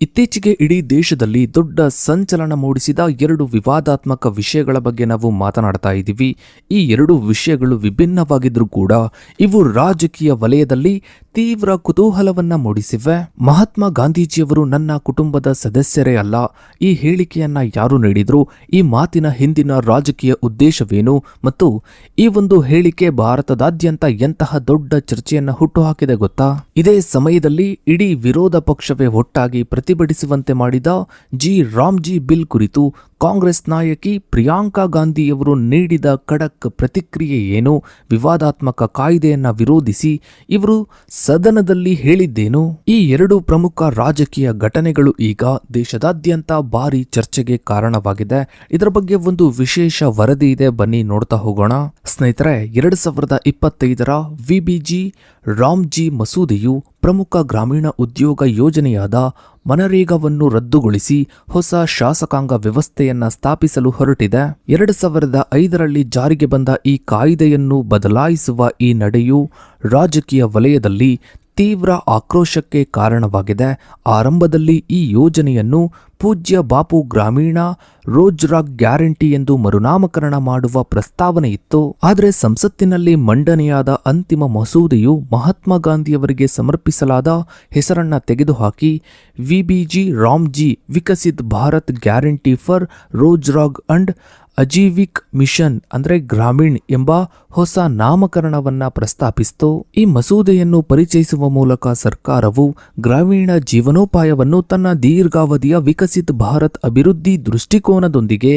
ಇತ್ತೀಚೆಗೆ ಇಡೀ ದೇಶದಲ್ಲಿ ದೊಡ್ಡ ಸಂಚಲನ ಮೂಡಿಸಿದ ಎರಡು ವಿವಾದಾತ್ಮಕ ವಿಷಯಗಳ ಬಗ್ಗೆ ನಾವು ಮಾತನಾಡ್ತಾ ಇದ್ದೀವಿ. ಈ ಎರಡು ವಿಷಯಗಳು ವಿಭಿನ್ನವಾಗಿದ್ರೂ ಕೂಡ ಇವು ರಾಜಕೀಯ ವಲಯದಲ್ಲಿ ತೀವ್ರ ಕುತೂಹಲವನ್ನ ಮೂಡಿಸಿವೆ. ಮಹಾತ್ಮ ಗಾಂಧೀಜಿಯವರು ನನ್ನ ಕುಟುಂಬದ ಸದಸ್ಯರೇ ಅಲ್ಲ, ಈ ಹೇಳಿಕೆಯನ್ನ ಯಾರು ನೀಡಿದ್ರು, ಈ ಮಾತಿನ ಹಿಂದಿನ ರಾಜಕೀಯ ಉದ್ದೇಶವೇನು ಮತ್ತು ಈ ಒಂದು ಹೇಳಿಕೆ ಭಾರತದಾದ್ಯಂತ ಎಂತಹ ದೊಡ್ಡ ಚರ್ಚೆಯನ್ನ ಹುಟ್ಟುಹಾಕಿದೆ ಗೊತ್ತಾ? ಇದೇ ಸಮಯದಲ್ಲಿ ಇಡೀ ವಿರೋಧ ಪಕ್ಷವೇ ಒಟ್ಟಾಗಿ ಪ್ರತಿಭಟಿಸುವಂತೆ ಮಾಡಿದ ರಾಮ್ಜಿ ಬಿಲ್ ಕುರಿತು ಕಾಂಗ್ರೆಸ್ ನಾಯಕಿ ಪ್ರಿಯಾಂಕಾ ಗಾಂಧಿಯವರು ನೀಡಿದ ಖಡಕ್ ಪ್ರತಿಕ್ರಿಯೆ ಏನು? ವಿವಾದಾತ್ಮಕ ಕಾಯ್ದೆಯನ್ನ ವಿರೋಧಿಸಿ ಇವರು ಸದನದಲ್ಲಿ ಹೇಳಿದ್ದೇನು? ಈ ಎರಡು ಪ್ರಮುಖ ರಾಜಕೀಯ ಘಟನೆಗಳು ಈಗ ದೇಶದಾದ್ಯಂತ ಭಾರಿ ಚರ್ಚೆಗೆ ಕಾರಣವಾಗಿದೆ. ಇದರ ಬಗ್ಗೆ ಒಂದು ವಿಶೇಷ ವರದಿ ಇದೆ, ಬನ್ನಿ ನೋಡ್ತಾ ಹೋಗೋಣ. ಸ್ನೇಹಿತರೆ, 2025ರ ವಿಬಿಜಿ ರಾಮ್ಜಿ ಮಸೂದೆಯು ಪ್ರಮುಖ ಗ್ರಾಮೀಣ ಉದ್ಯೋಗ ಯೋಜನೆಯಾದ ಮನರೇಗಾವನ್ನು ರದ್ದುಗೊಳಿಸಿ ಹೊಸ ಶಾಸಕಾಂಗ ವ್ಯವಸ್ಥೆಯನ್ನ ಸ್ಥಾಪಿಸಲು ಹೊರಟಿದೆ. 2005ರಲ್ಲಿ ಜಾರಿಗೆ ಬಂದ ಈ ಕಾಯ್ದೆಯನ್ನು ಬದಲಾಯಿಸುವ ಈ ನಡೆಯು ರಾಜಕೀಯ ವಲಯದಲ್ಲಿ ತೀವ್ರ ಆಕ್ರೋಶಕ್ಕೆ ಕಾರಣವಾಗಿದೆ. ಆರಂಭದಲ್ಲಿ ಈ ಯೋಜನೆಯನ್ನು ಪೂಜ್ಯ ಬಾಪು ಗ್ರಾಮೀಣ ರೋಜ್ಗಾರ್ ಗ್ಯಾರಂಟಿ ಎಂದು ಮರುನಾಮಕರಣ ಮಾಡುವ ಪ್ರಸ್ತಾವನೆ ಇತ್ತು. ಆದರೆ ಸಂಸತ್ತಿನಲ್ಲಿ ಮಂಡನೆಯಾದ ಅಂತಿಮ ಮಸೂದೆಯು ಮಹಾತ್ಮ ಗಾಂಧಿಯವರಿಗೆ ಸಮರ್ಪಿಸಲಾದ ಹೆಸರನ್ನ ತೆಗೆದುಹಾಕಿ VBG Ramji Viksit Bharat guarantee for Rozgar and Ajeevika mission ಅಂದ್ರೆ ಗ್ರಾಮೀಣ್ ಎಂಬ ಹೊಸ ನಾಮಕರಣವನ್ನ ಪ್ರಸ್ತಾಪಿಸಿತು. ಈ ಮಸೂದೆಯನ್ನು ಪರಿಚಯಿಸುವ ಮೂಲಕ ಸರ್ಕಾರವು ಗ್ರಾಮೀಣ ಜೀವನೋಪಾಯವನ್ನು ತನ್ನ ದೀರ್ಘಾವಧಿಯ ವಿಕಸಿತ್ ಭಾರತ್ ಅಭಿವೃದ್ಧಿ ದೃಷ್ಟಿಕೋನದೊಂದಿಗೆ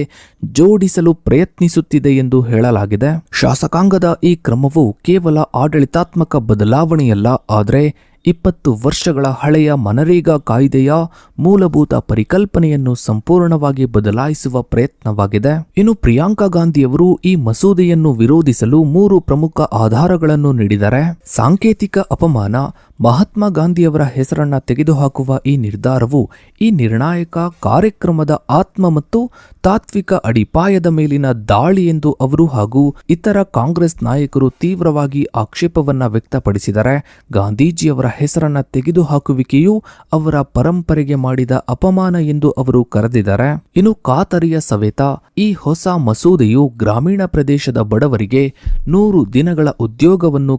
ಜೋಡಿಸಲು ಪ್ರಯತ್ನಿಸುತ್ತಿದೆ ಎಂದು ಹೇಳಲಾಗಿದೆ. ಶಾಸಕಾಂಗದ ಈ ಕ್ರಮವು ಕೇವಲ ಆಡಳಿತಾತ್ಮಕ ಬದಲಾವಣೆಯಲ್ಲ, ಆದರೆ 20 ವರ್ಷಗಳ ಹಳೆಯ ಮನರೇಗಾ ಕಾಯ್ದೆಯ ಮೂಲಭೂತ ಪರಿಕಲ್ಪನೆಯನ್ನು ಸಂಪೂರ್ಣವಾಗಿ ಬದಲಾಯಿಸುವ ಪ್ರಯತ್ನವಾಗಿದೆ. ಇನ್ನು ಪ್ರಿಯಾಂಕಾ ಗಾಂಧಿಯವರು ಈ ಮಸೂದೆಯನ್ನು ವಿರೋಧಿಸಲು 3 ಪ್ರಮುಖ ಆಧಾರಗಳನ್ನು ನೀಡಿದ್ದಾರೆ. ಸಾಂಕೇತಿಕ ಅಪಮಾನ, ಮಹಾತ್ಮ ಗಾಂಧಿಯವರ ಹೆಸರನ್ನ ತೆಗೆದುಹಾಕುವ ಈ ನಿರ್ಧಾರವು ಈ ನಿರ್ಣಾಯಕ ಕಾರ್ಯಕ್ರಮದ ಆತ್ಮ ಮತ್ತು ತಾತ್ವಿಕ ಅಡಿಪಾಯದ ಮೇಲಿನ ದಾಳಿ ಎಂದು ಅವರು ಹಾಗೂ ಇತರ ಕಾಂಗ್ರೆಸ್ ನಾಯಕರು ತೀವ್ರವಾಗಿ ಆಕ್ಷೇಪವನ್ನ ವ್ಯಕ್ತಪಡಿಸಿದ್ದಾರೆ. ಗಾಂಧೀಜಿಯವರ ಹೆಸರನ್ನ ತೆಗೆದುಹಾಕುವಿಕೆಯು ಅವರ ಪರಂಪರೆಗೆ ಮಾಡಿದ ಅಪಮಾನ ಎಂದು ಅವರು ಕರೆದಿದ್ದಾರೆ. ಇನ್ನು ಖಾತರಿಯ ಸವೇತ, ಈ ಹೊಸ ಮಸೂದೆಯು ಗ್ರಾಮೀಣ ಪ್ರದೇಶದ ಬಡವರಿಗೆ 100 ದಿನಗಳ ಉದ್ಯೋಗವನ್ನು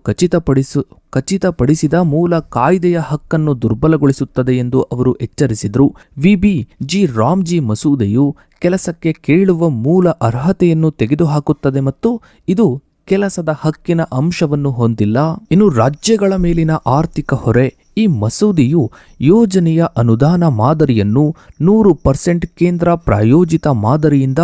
ಖಚಿತಪಡಿಸಿದ ಮೂಲ ಕಾಯ್ದೆಯ ಹಕ್ಕನ್ನು ದುರ್ಬಲಗೊಳಿಸುತ್ತದೆ ಎಂದು ಅವರು ಎಚ್ಚರಿಸಿದರು. ವಿಬಿಜಿ ರಾಮ್ಜಿ ಮಸೂದೆಯು ಕೆಲಸಕ್ಕೆ ಕೇಳುವ ಮೂಲ ಅರ್ಹತೆಯನ್ನು ತೆಗೆದುಹಾಕುತ್ತದೆ ಮತ್ತು ಇದು ಕೆಲಸದ ಹಕ್ಕಿನ ಅಂಶವನ್ನು ಹೊಂದಿಲ್ಲ. ಇನ್ನು ರಾಜ್ಯಗಳ ಮೇಲಿನ ಆರ್ಥಿಕ ಹೊರೆ, ಈ ಮಸೂದೆಯು ಯೋಜನೆಯ ಅನುದಾನ ಮಾದರಿಯನ್ನು 100% ಕೇಂದ್ರ ಪ್ರಾಯೋಜಿತ ಮಾದರಿಯಿಂದ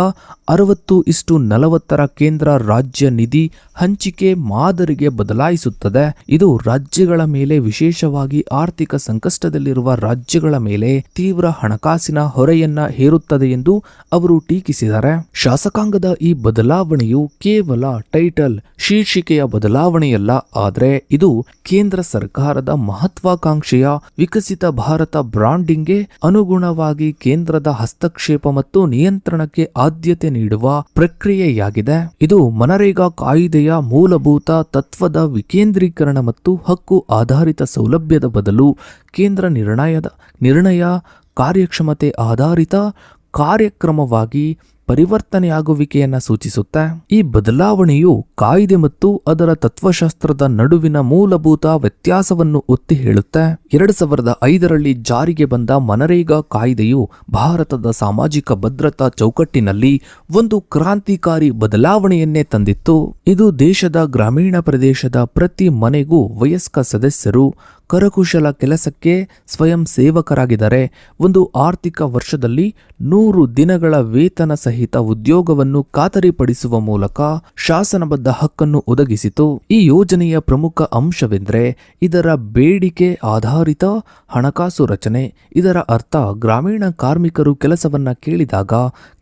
60:40 ಕೇಂದ್ರ ರಾಜ್ಯ ನಿಧಿ ಹಂಚಿಕೆ ಮಾದರಿಗೆ ಬದಲಾಯಿಸುತ್ತದೆ. ಇದು ರಾಜ್ಯಗಳ ಮೇಲೆ, ವಿಶೇಷವಾಗಿ ಆರ್ಥಿಕ ಸಂಕಷ್ಟದಲ್ಲಿರುವ ರಾಜ್ಯಗಳ ಮೇಲೆ ತೀವ್ರ ಹಣಕಾಸಿನ ಹೊರೆಯನ್ನ ಹೇರುತ್ತದೆ ಎಂದು ಅವರು ಟೀಕಿಸಿದ್ದಾರೆ. ಶಾಸಕಾಂಗದ ಈ ಬದಲಾವಣೆಯು ಕೇವಲ ಟೈಟಲ್ ಶೀರ್ಷಿಕೆಯ ಬದಲಾವಣೆಯಲ್ಲ, ಆದರೆ ಇದು ಕೇಂದ್ರ ಸರ್ಕಾರದ ಮಹತ್ವಾಕಾಂಕ್ಷೆಯ ವಿಕಸಿತ ಭಾರತ ಬ್ರಾಂಡಿಂಗ್ಗೆ ಅನುಗುಣವಾಗಿ ಕೇಂದ್ರದ ಹಸ್ತಕ್ಷೇಪ ಮತ್ತು ನಿಯಂತ್ರಣಕ್ಕೆ ಆದ್ಯತೆ ನೀಡುವ ಪ್ರಕ್ರಿಯೆಯಾಗಿದೆ. ಇದು ಮನರೇಗಾ ಕಾಯ್ದೆಯ ಮೂಲಭೂತ ತತ್ವದ ವಿಕೇಂದ್ರೀಕರಣ ಮತ್ತು ಹಕ್ಕು ಆಧಾರಿತ ಸೌಲಭ್ಯದ ಬದಲು ಕೇಂದ್ರ ನಿರ್ಣಯ ಕಾರ್ಯಕ್ಷಮತೆ ಆಧಾರಿತ ಕಾರ್ಯಕ್ರಮವಾಗಿ ಪರಿವರ್ತನೆಯಾಗುವಿಕೆಯನ್ನು ಸೂಚಿಸುತ್ತೆ. ಈ ಬದಲಾವಣೆಯು ಕಾಯ್ದೆ ಮತ್ತು ಅದರ ತತ್ವಶಾಸ್ತ್ರದ ನಡುವಿನ ಮೂಲಭೂತ ವ್ಯತ್ಯಾಸವನ್ನು ಒತ್ತಿ ಹೇಳುತ್ತೆ. 2005ರಲ್ಲಿ ಜಾರಿಗೆ ಬಂದ ಮನರೇಗಾ ಕಾಯ್ದೆಯು ಭಾರತದ ಸಾಮಾಜಿಕ ಭದ್ರತಾ ಚೌಕಟ್ಟಿನಲ್ಲಿ ಒಂದು ಕ್ರಾಂತಿಕಾರಿ ಬದಲಾವಣೆಯನ್ನೇ ತಂದಿತ್ತು. ಇದು ದೇಶದ ಗ್ರಾಮೀಣ ಪ್ರದೇಶದ ಪ್ರತಿ ಮನೆಗೂ ವಯಸ್ಕ ಸದಸ್ಯರು ಕರಕುಶಲ ಕೆಲಸಕ್ಕೆ ಸ್ವಯಂ ಸೇವಕರಾಗಿದ್ದಾರೆ. ಒಂದು ಆರ್ಥಿಕ ವರ್ಷದಲ್ಲಿ 100 ದಿನಗಳ ವೇತನ ಸಹಿತ ಉದ್ಯೋಗವನ್ನು ಖಾತರಿಪಡಿಸುವ ಮೂಲಕ ಶಾಸನಬದ್ಧ ಹಕ್ಕನ್ನು ಒದಗಿಸಿತು. ಈ ಯೋಜನೆಯ ಪ್ರಮುಖ ಅಂಶವೆಂದರೆ ಇದರ ಬೇಡಿಕೆ ಆಧಾರಿತ ಹಣಕಾಸು ರಚನೆ. ಇದರ ಅರ್ಥ, ಗ್ರಾಮೀಣ ಕಾರ್ಮಿಕರು ಕೆಲಸವನ್ನ ಕೇಳಿದಾಗ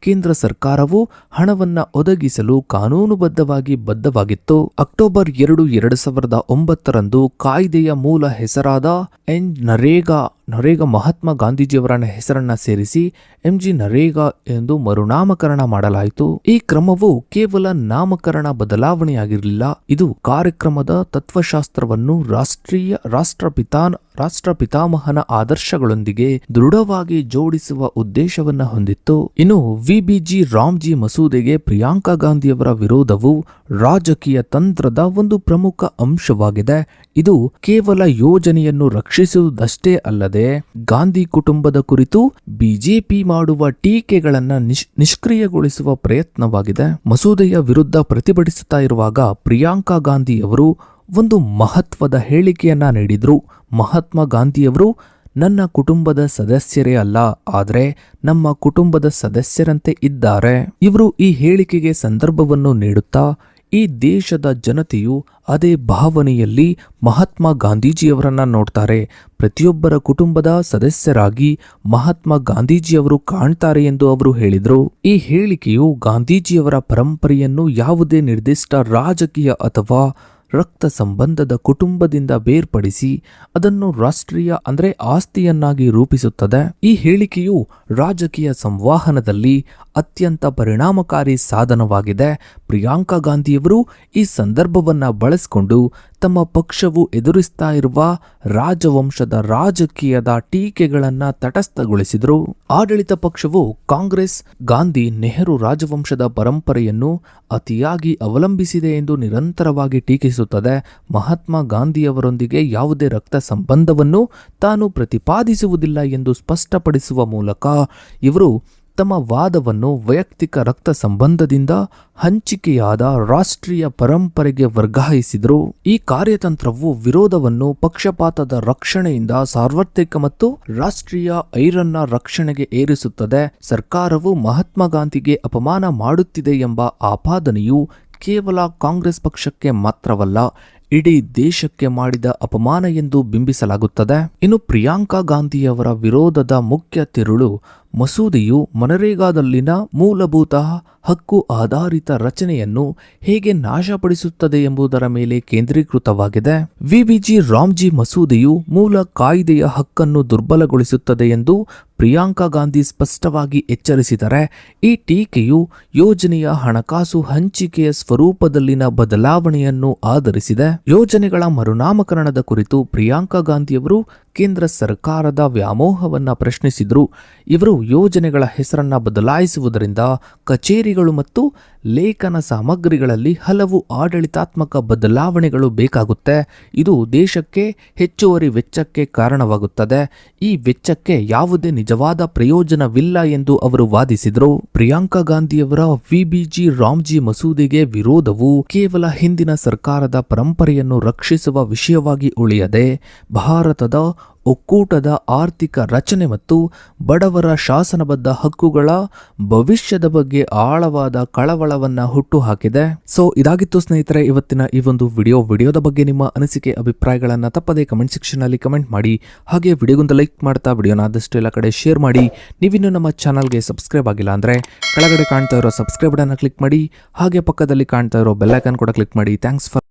ಕೇಂದ್ರ ಸರ್ಕಾರವು ಹಣವನ್ನ ಒದಗಿಸಲು ಕಾನೂನುಬದ್ಧವಾಗಿ ಬದ್ಧವಾಗಿತ್ತು. ಅಕ್ಟೋಬರ್ 2, 2009ರಂದು ಕಾಯ್ದೆಯ ಮೂಲ ಹೆಸರಾದ ನರೇಗಾ ನರೇಗಾ ಮಹಾತ್ಮ ಗಾಂಧೀಜಿಯವರ ಹೆಸರನ್ನ ಸೇರಿಸಿ ಎಂಜಿ ನರೇಗಾ ಎಂದು ಮರುನಾಮಕರಣ ಮಾಡಲಾಯಿತು. ಈ ಕ್ರಮವು ಕೇವಲ ನಾಮಕರಣ ಬದಲಾವಣೆಯಾಗಿರಲಿಲ್ಲ, ಇದು ಕಾರ್ಯಕ್ರಮದ ತತ್ವಶಾಸ್ತ್ರವನ್ನು ರಾಷ್ಟ್ರಪಿತಾಮಹನ ಆದರ್ಶಗಳೊಂದಿಗೆ ದೃಢವಾಗಿ ಜೋಡಿಸುವ ಉದ್ದೇಶವನ್ನ ಹೊಂದಿತ್ತು. ಇನ್ನು ವಿಬಿಜಿ ರಾಮ್ಜಿ ಮಸೂದೆಗೆ ಪ್ರಿಯಾಂಕಾ ಗಾಂಧಿಯವರ ವಿರೋಧವು ರಾಜಕೀಯ ತಂತ್ರದ ಒಂದು ಪ್ರಮುಖ ಅಂಶವಾಗಿದೆ. ಇದು ಕೇವಲ ಯೋಜನೆಯನ್ನು ರಕ್ಷಿಸುವುದಷ್ಟೇ ಅಲ್ಲದೆ ಗಾಂಧಿ ಕುಟುಂಬದ ಕುರಿತು ಬಿಜೆಪಿ ಮಾಡುವ ಟೀಕೆಗಳನ್ನು ನಿಷ್ಕ್ರಿಯಗೊಳಿಸುವ ಪ್ರಯತ್ನವಾಗಿದೆ. ಮಸೂದೆಯ ವಿರುದ್ಧ ಪ್ರತಿಭಟಿಸುತ್ತಾ ಇರುವಾಗ ಪ್ರಿಯಾಂಕಾ ಗಾಂಧಿಯವರು ಒಂದು ಮಹತ್ವದ ಹೇಳಿಕೆಯನ್ನ ನೀಡಿದ್ರು. ಮಹಾತ್ಮ ಗಾಂಧಿಯವರು ನನ್ನ ಕುಟುಂಬದ ಸದಸ್ಯರೇ ಅಲ್ಲ, ಆದರೆ ನಮ್ಮ ಕುಟುಂಬದ ಸದಸ್ಯರಂತೆ ಇದ್ದಾರೆ. ಇವರು ಈ ಹೇಳಿಕೆಗೆ ಸಂದರ್ಭವನ್ನು ನೀಡುತ್ತಾ ಈ ದೇಶದ ಜನತೆಯು ಅದೇ ಭಾವನೆಯಲ್ಲಿ ಮಹಾತ್ಮ ಗಾಂಧೀಜಿಯವರನ್ನ ನೋಡ್ತಾರೆ. ಪ್ರತಿಯೊಬ್ಬರ ಕುಟುಂಬದ ಸದಸ್ಯರಾಗಿ ಮಹಾತ್ಮ ಗಾಂಧೀಜಿಯವರು ಕಾಣ್ತಾರೆ ಎಂದು ಅವರು ಹೇಳಿದರು. ಈ ಹೇಳಿಕೆಯು ಗಾಂಧೀಜಿಯವರ ಪರಂಪರೆಯನ್ನು ಯಾವುದೇ ನಿರ್ದಿಷ್ಟ ರಾಜಕೀಯ ಅಥವಾ ರಕ್ತ ಸಂಬಂಧದ ಕುಟುಂಬದಿಂದ ಬೇರ್ಪಡಿಸಿ ಅದನ್ನು ರಾಷ್ಟ್ರೀಯ ಆಸ್ತಿಯನ್ನಾಗಿ ರೂಪಿಸುತ್ತದೆ. ಈ ಹೇಳಿಕೆಯು ರಾಜಕೀಯ ಸಂವಹನದಲ್ಲಿ ಅತ್ಯಂತ ಪರಿಣಾಮಕಾರಿ ಸಾಧನವಾಗಿದೆ. ಪ್ರಿಯಾಂಕಾ ಗಾಂಧಿಯವರು ಈ ಸಂದರ್ಭವನ್ನ ಬಳಸಿಕೊಂಡು ತಮ್ಮ ಪಕ್ಷವು ಎದುರಿಸ್ತಾ ಇರುವ ರಾಜವಂಶದ ರಾಜಕೀಯದ ಟೀಕೆಗಳನ್ನ ತಟಸ್ಥಗೊಳಿಸಿದರು. ಆಡಳಿತ ಪಕ್ಷವು ಕಾಂಗ್ರೆಸ್ ಗಾಂಧಿ ನೆಹರು ರಾಜವಂಶದ ಪರಂಪರೆಯನ್ನು ಅತಿಯಾಗಿ ಅವಲಂಬಿಸಿದೆ ಎಂದು ನಿರಂತರವಾಗಿ ಟೀಕಿಸುತ್ತದೆ. ಮಹಾತ್ಮ ಗಾಂಧಿಯವರೊಂದಿಗೆ ಯಾವುದೇ ರಕ್ತ ಸಂಬಂಧವನ್ನು ತಾನು ಪ್ರತಿಪಾದಿಸುವುದಿಲ್ಲ ಎಂದು ಸ್ಪಷ್ಟಪಡಿಸುವ ಮೂಲಕ ಇವರು ತಮ್ಮ ವಾದವನ್ನು ವೈಯಕ್ತಿಕ ರಕ್ತ ಸಂಬಂಧದಿಂದ ಹಂಚಿಕೆಯಾದ ರಾಷ್ಟ್ರೀಯ ಪರಂಪರೆಗೆ ವರ್ಗಾಯಿಸಿದರು. ಈ ಕಾರ್ಯತಂತ್ರವು ವಿರೋಧವನ್ನು ಪಕ್ಷಪಾತದ ರಕ್ಷಣೆಯಿಂದ ಸಾರ್ವತ್ರಿಕ ಮತ್ತು ರಾಷ್ಟ್ರೀಯ ಐರನ್ನ ರಕ್ಷಣೆಗೆ ಏರಿಸುತ್ತದೆ. ಸರ್ಕಾರವು ಮಹಾತ್ಮ ಗಾಂಧಿಗೆ ಅಪಮಾನ ಮಾಡುತ್ತಿದೆ ಎಂಬ ಆಪಾದನೆಯು ಕೇವಲ ಕಾಂಗ್ರೆಸ್ ಪಕ್ಷಕ್ಕೆ ಮಾತ್ರವಲ್ಲ, ಇಡೀ ದೇಶಕ್ಕೆ ಮಾಡಿದ ಅಪಮಾನ ಎಂದು ಬಿಂಬಿಸಲಾಗುತ್ತದೆ. ಇನ್ನು ಪ್ರಿಯಾಂಕಾ ಗಾಂಧಿಯವರ ವಿರೋಧದ ಮುಖ್ಯ ತಿರುಳು ಮಸೂದೆಯು ಮನರೇಗಾದಲ್ಲಿನ ಮೂಲಭೂತ ಹಕ್ಕು ಆಧಾರಿತ ರಚನೆಯನ್ನು ಹೇಗೆ ನಾಶಪಡಿಸುತ್ತದೆ ಎಂಬುದರ ಮೇಲೆ ಕೇಂದ್ರೀಕೃತವಾಗಿದೆ. ವಿಬಿಜಿ ರಾಮ್ಜಿ ಮಸೂದೆಯು ಮೂಲ ಕಾಯ್ದೆಯ ಹಕ್ಕನ್ನು ದುರ್ಬಲಗೊಳಿಸುತ್ತದೆ ಎಂದು ಪ್ರಿಯಾಂಕಾ ಗಾಂಧಿ ಸ್ಪಷ್ಟವಾಗಿ ಎಚ್ಚರಿಸಿದರೆ, ಈ ಟೀಕೆಯು ಯೋಜನೆಯ ಹಣಕಾಸು ಹಂಚಿಕೆಯ ಸ್ವರೂಪದಲ್ಲಿನ ಬದಲಾವಣೆಯನ್ನು ಆಧರಿಸಿದೆ. ಯೋಜನೆಗಳ ಮರುನಾಮಕರಣದ ಕುರಿತು ಪ್ರಿಯಾಂಕಾ ಗಾಂಧಿಯವರು ಕೇಂದ್ರ ಸರ್ಕಾರದ ವ್ಯಾಮೋಹವನ್ನ ಪ್ರಶ್ನಿಸಿದರು. ಇವರು ಯೋಜನೆಗಳ ಹೆಸರನ್ನ ಬದಲಾಯಿಸುವುದರಿಂದ ಕಚೇರಿಗಳು ಮತ್ತು ಲೇಖನ ಸಾಮಗ್ರಿಗಳಲ್ಲಿ ಹಲವು ಆಡಳಿತಾತ್ಮಕ ಬದಲಾವಣೆಗಳು ಬೇಕಾಗುತ್ತೆ. ಇದು ದೇಶಕ್ಕೆ ಹೆಚ್ಚುವರಿ ವೆಚ್ಚಕ್ಕೆ ಕಾರಣವಾಗುತ್ತದೆ. ಈ ವೆಚ್ಚಕ್ಕೆ ಯಾವುದೇ ನಿಜವಾದ ಪ್ರಯೋಜನವಿಲ್ಲ ಎಂದು ಅವರು ವಾದಿಸಿದರು. ಪ್ರಿಯಾಂಕಾ ಗಾಂಧಿಯವರ ವಿಬಿಜಿ ರಾಮ್ಜಿ ಮಸೂದೆಗೆ ವಿರೋಧವು ಕೇವಲ ಹಿಂದಿನ ಸರ್ಕಾರದ ಪರಂಪರೆಯನ್ನು ರಕ್ಷಿಸುವ ವಿಷಯವಾಗಿ ಉಳಿಯದೆ ಭಾರತದ ಒಕ್ಕೂಟದ ಆರ್ಥಿಕ ರಚನೆ ಮತ್ತು ಬಡವರ ಶಾಸನಬದ್ಧ ಹಕ್ಕುಗಳ ಭವಿಷ್ಯದ ಬಗ್ಗೆ ಆಳವಾದ ಕಳವಳವನ್ನ ಹುಟ್ಟುಹಾಕಿದೆ. ಸೊ ಇದಾಗಿತ್ತು ಸ್ನೇಹಿತರೆ ಇವತ್ತಿನ ಈ ಒಂದು ವಿಡಿಯೋದ ಬಗ್ಗೆ ನಿಮ್ಮ ಅನಿಸಿಕೆ ಅಭಿಪ್ರಾಯಗಳನ್ನ ತಪ್ಪದೆ ಕಮೆಂಟ್ ಸೆಕ್ಷನ್ ಅಲ್ಲಿ ಕಮೆಂಟ್ ಮಾಡಿ. ಹಾಗೆ ವಿಡಿಯೋಗೊಂದು ಲೈಕ್ ಮಾಡ್ತಾ ವಿಡಿಯೋನ ಆದಷ್ಟು ಎಲ್ಲ ಕಡೆ ಶೇರ್ ಮಾಡಿ. ನೀವಿನ್ನು ನಮ್ಮ ಚಾನಲ್ಗೆ ಸಬ್ಸ್ಕ್ರೈಬ್ ಆಗಿಲ್ಲ ಅಂದ್ರೆ ಕೆಳಗಡೆ ಕಾಣ್ತಾ ಇರೋ ಸಬ್ಸ್ಕ್ರೈಬ್ ಬಟನ್ ಕ್ಲಿಕ್ ಮಾಡಿ. ಹಾಗೆ ಪಕ್ಕದಲ್ಲಿ ಕಾಣ್ತಾ ಇರೋ ಬೆಲ್ ಐಕಾನ್ ಕೂಡ ಕ್ಲಿಕ್ ಮಾಡಿ. Thanks for